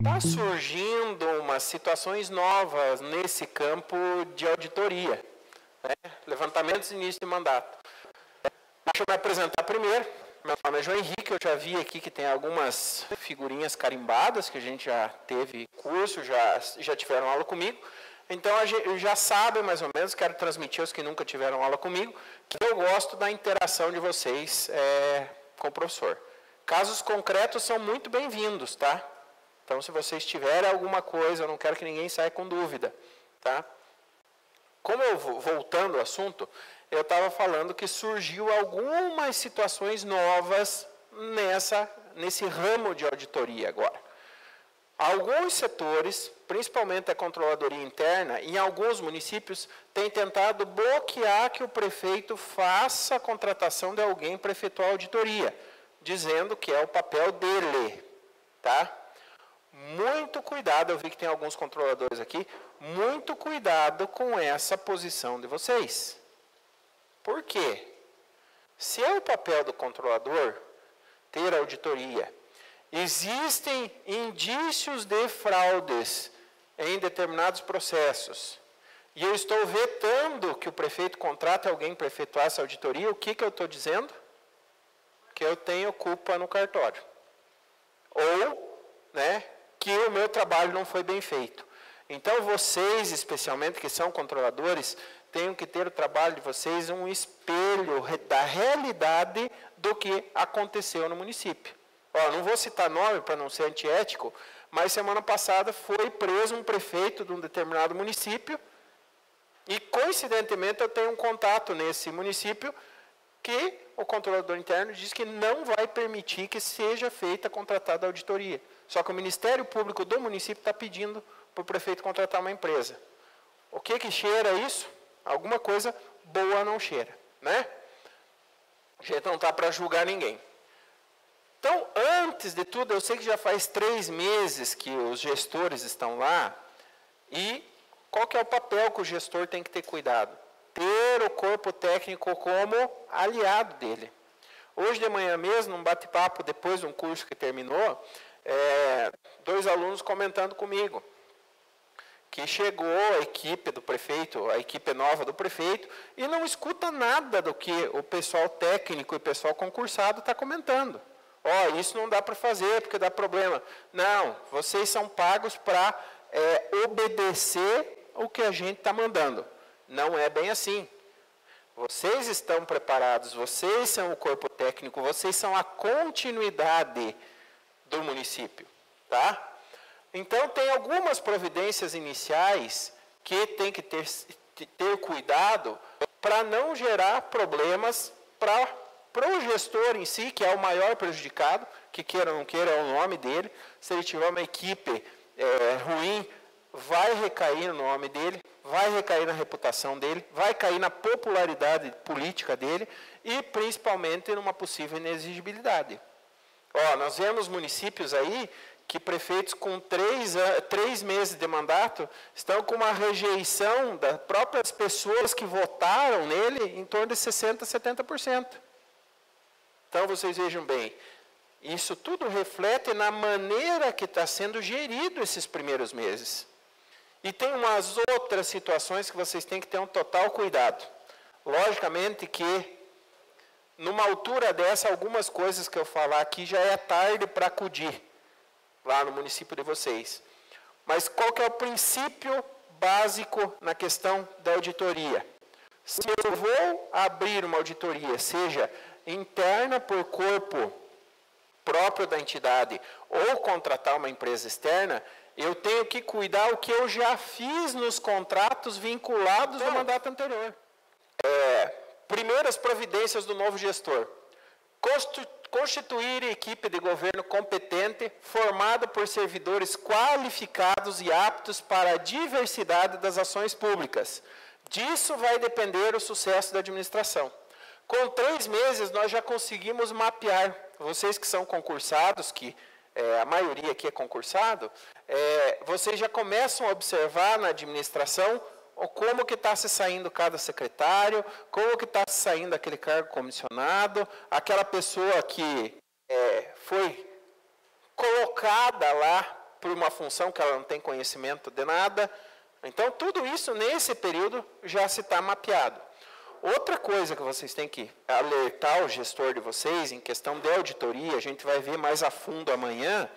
Está surgindo umas situações novas nesse campo de auditoria, né? Levantamentos de início de mandato. Deixa eu me apresentar primeiro. Meu nome é João Henrique, eu já vi aqui que tem algumas figurinhas carimbadas, que a gente já teve curso, já tiveram aula comigo. Então, já sabem mais ou menos, quero transmitir aos que nunca tiveram aula comigo, que eu gosto da interação de vocês com o professor. Casos concretos são muito bem-vindos, tá? Então, se vocês tiverem alguma coisa, eu não quero que ninguém saia com dúvida, tá? Como eu voltando ao assunto, eu estava falando que surgiu algumas situações novas nesse ramo de auditoria agora. Alguns setores, principalmente a controladoria interna, em alguns municípios, têm tentado bloquear que o prefeito faça a contratação de alguém para efetuar a auditoria, dizendo que é o papel dele, tá? Muito cuidado, eu vi que tem alguns controladores aqui, muito cuidado com essa posição de vocês. Por quê? Se é o papel do controlador ter auditoria, existem indícios de fraudes em determinados processos, e eu estou vetando que o prefeito contrate alguém para efetuar essa auditoria, o que eu estou dizendo? Que eu tenho culpa no cartório. Ou, né, que o meu trabalho não foi bem feito. Então, vocês, especialmente, que são controladores, tenham que ter o trabalho de vocês um espelho da realidade do que aconteceu no município. Ó, não vou citar nome para não ser antiético, mas semana passada foi preso um prefeito de um determinado município e, coincidentemente, eu tenho um contato nesse município que o controlador interno diz que não vai permitir que seja feita a contratada auditoria. Só que o Ministério Público do município está pedindo para o prefeito contratar uma empresa. O que cheira isso? Alguma coisa boa não cheira, né? A gente não está para julgar ninguém. Então, antes de tudo, eu sei que já faz 3 meses que os gestores estão lá, e qual que é o papel que o gestor tem que ter cuidado? Ter o corpo técnico como aliado dele. Hoje de manhã mesmo, num bate-papo, depois de um curso que terminou, 2 alunos comentando comigo que chegou a equipe do prefeito, a equipe nova do prefeito, e não escuta nada do que o pessoal técnico e o pessoal concursado está comentando. Ó, isso não dá para fazer porque dá problema. Não, vocês são pagos para obedecer o que a gente está mandando. Não é bem assim. Vocês estão preparados, vocês são o corpo técnico, vocês são a continuidade do município, tá? Então, tem algumas providências iniciais que tem que ter cuidado para não gerar problemas para o gestor em si, que é o maior prejudicado, que queira ou não queira, é o nome dele. Se ele tiver uma equipe ruim, vai recair no nome dele, vai recair na reputação dele, vai cair na popularidade política dele e, principalmente, numa possível inexigibilidade. Ó, nós vemos municípios aí que prefeitos com 3 meses de mandato estão com uma rejeição das próprias pessoas que votaram nele em torno de 60%, 70%. Então, vocês vejam bem, isso tudo reflete na maneira que está sendo gerido esses primeiros meses. E tem umas outras situações que vocês têm que ter um total cuidado. Logicamente que, numa altura dessa, algumas coisas que eu falar aqui já é tarde para acudir lá no município de vocês. Mas qual que é o princípio básico na questão da auditoria? Se eu vou abrir uma auditoria, seja interna por corpo próprio da entidade ou contratar uma empresa externa, eu tenho que cuidar o que eu já fiz nos contratos vinculados ao mandato anterior. Primeiras providências do novo gestor. Constituir equipe de governo competente, formada por servidores qualificados e aptos para a diversidade das ações públicas. Disso vai depender o sucesso da administração. Com 3 meses, nós já conseguimos mapear. Vocês que são concursados, que a maioria aqui é concursado, vocês já começam a observar na administração como que está se saindo cada secretário, como que está se saindo aquele cargo comissionado, aquela pessoa que foi colocada lá por uma função que ela não tem conhecimento de nada. Então, tudo isso, nesse período, já se está mapeado. Outra coisa que vocês têm que alertar o gestor de vocês, em questão de auditoria, a gente vai ver mais a fundo amanhã,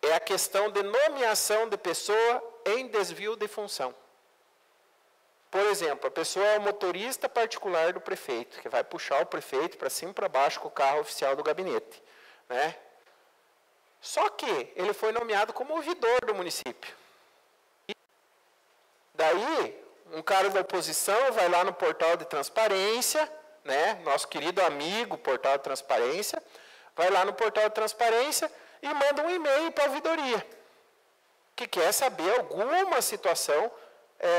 é a questão de nomeação de pessoa em desvio de função. Por exemplo, a pessoa é o motorista particular do prefeito, que vai puxar o prefeito para cima e para baixo com o carro oficial do gabinete, né? Só que ele foi nomeado como ouvidor do município. Daí, um cara da oposição vai lá no portal de transparência, né? Nosso querido amigo portal de transparência, vai lá no portal de transparência e manda um e-mail para a ouvidoria, que quer saber alguma situação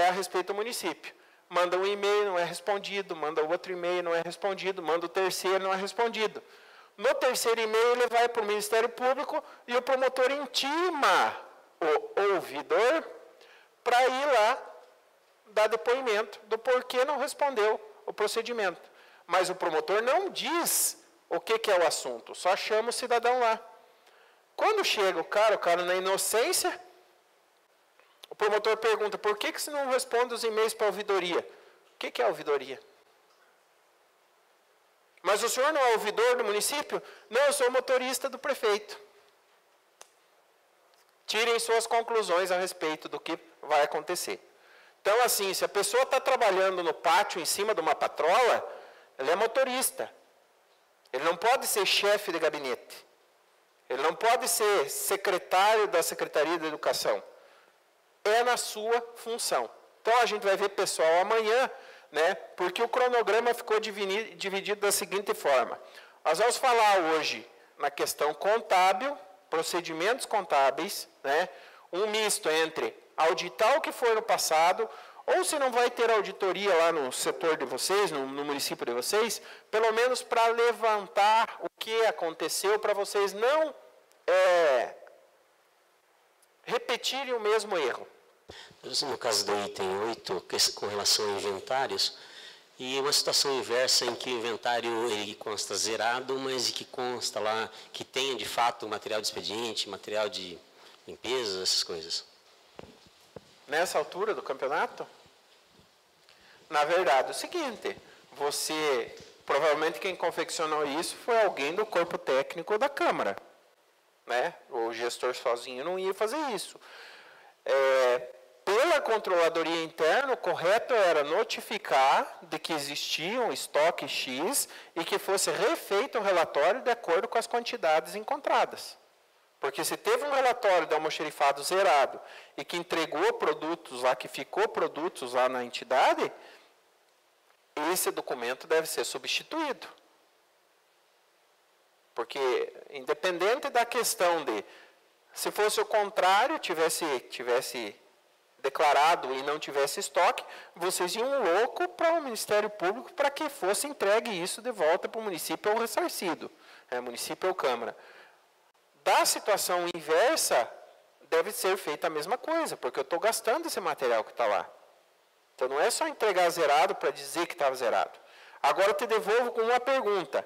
a respeito do município. Manda um e-mail, não é respondido, manda outro e-mail, não é respondido, manda o terceiro, não é respondido. No terceiro e-mail, ele vai para o Ministério Público e o promotor intima o ouvidor para ir lá dar depoimento do porquê não respondeu o procedimento. Mas o promotor não diz o que é o assunto, só chama o cidadão lá. Quando chega o cara na inocência, o promotor pergunta, por que você não responde os e-mails para a ouvidoria? O que é a ouvidoria? Mas o senhor não é ouvidor do município? Não, eu sou motorista do prefeito. Tirem suas conclusões a respeito do que vai acontecer. Então, assim, se a pessoa está trabalhando no pátio em cima de uma patrola, ele é motorista. Ele não pode ser chefe de gabinete. Ele não pode ser secretário da Secretaria de Educação. É na sua função. Então, a gente vai ver pessoal amanhã, né, porque o cronograma ficou dividido da seguinte forma. Nós vamos falar hoje na questão contábil, procedimentos contábeis, né, um misto entre auditar o que foi no passado, ou se não vai ter auditoria lá no setor de vocês, no município de vocês, pelo menos para levantar o que aconteceu, para vocês não repetirem o mesmo erro. No caso do item 8, com relação a inventários, e uma situação inversa em que o inventário ele consta zerado, mas que consta lá que tenha de fato material de expediente, material de limpeza, essas coisas. Nessa altura do campeonato? Na verdade, é o seguinte, provavelmente quem confeccionou isso foi alguém do corpo técnico da Câmara, né? O gestor sozinho não ia fazer isso. Pela controladoria interna, o correto era notificar de que existia um estoque X e que fosse refeito o relatório de acordo com as quantidades encontradas. Porque se teve um relatório de almoxerifado zerado e que entregou produtos lá, que ficou produtos lá na entidade, esse documento deve ser substituído. Porque, independente da questão de, se fosse o contrário, tivesse declarado e não tivesse estoque, vocês iam louco para o Ministério Público para que fosse entregue isso de volta para o município ou ressarcido, município ou Câmara. Da situação inversa, deve ser feita a mesma coisa, porque eu estou gastando esse material que está lá. Então, não é só entregar zerado para dizer que estava zerado. Agora, eu te devolvo com uma pergunta.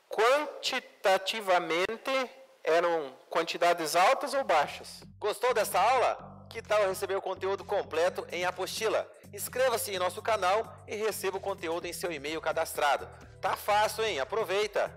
Quantitativamente, eram quantidades altas ou baixas? Gostou dessa aula? Que tal receber o conteúdo completo em apostila? Inscreva-se em nosso canal e receba o conteúdo em seu e-mail cadastrado. Tá fácil, hein? Aproveita!